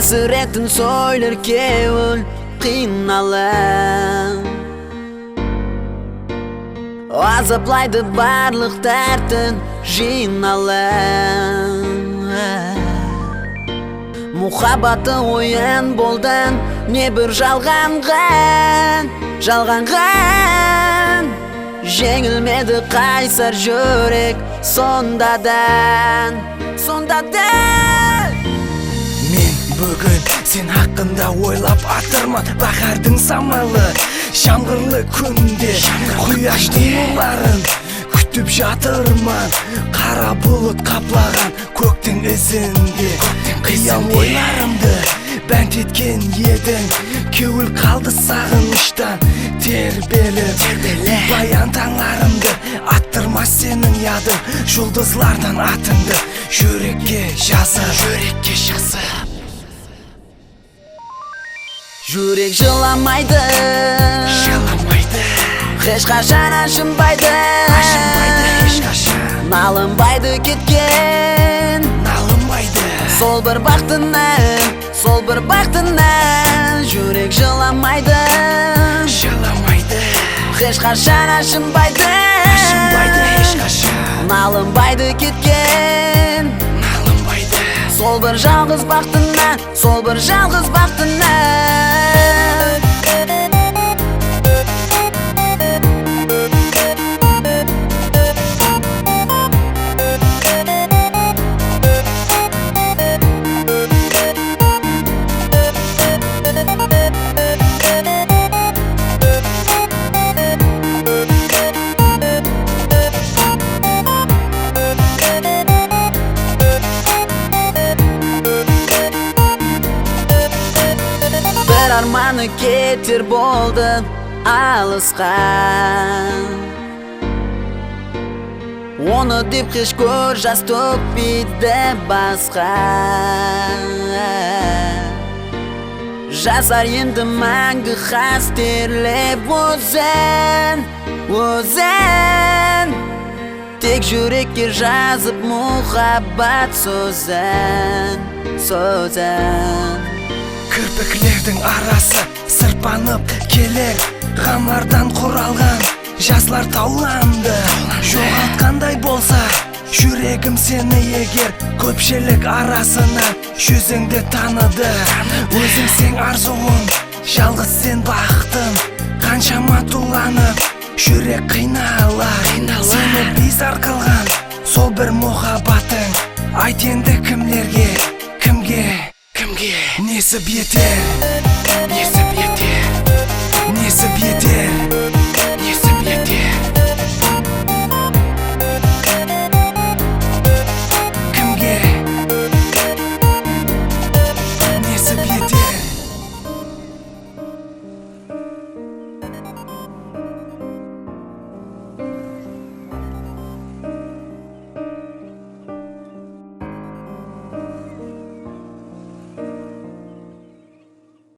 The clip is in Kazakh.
Hasretin söyler kevül qiynalan Azaplaydı barlıq dərtin jinalan Muhabbatı oyun boldan ne bir жалғанған Жеңілмеді қайсар жүрек сондадан Мен бүгін сен хақында ойлап атырман Бақардың самалы жаңғырлы күнде Құяштың нұрларын күтіп жатырман Қара бұлыт қаплаған көктің ізінде Қиял ойларымды бәнт еткен едің Кеуіл қалды сағыныштан тербеліп Баян таңларымды аттырмас сенің ядың Жұлдызлардан атыңды жүрекке жазып Жүрек жыламайды Ешқашан ашынбайды Налынбайды кеткен Сол бір бақтынан Жүрек жыламайды Ешқашан ашынбайды Налынбайды кеткен Сол бір жалғыз бақтынан Armanı getir болды алысқа Оны деп қеш көр жас төкпейді басқа Жасар енді мәңгі қастерлеп өзен Тек жүрекке жазып мұхаббат сөзін Кірпіклердің арасы сырпанып келер Ғамардан құралған жазлар тауланды Жоғалтқандай болса жүрегім сені егер Көпшілік арасынан жүзіңді таныды Өзің сен арзуым, жалғыз сен бақытым Қаншама туланып жүрек қиналар Сені бизар қылған сол бір мұхаббатың Айт енді кімлерге, кімге Несіп етер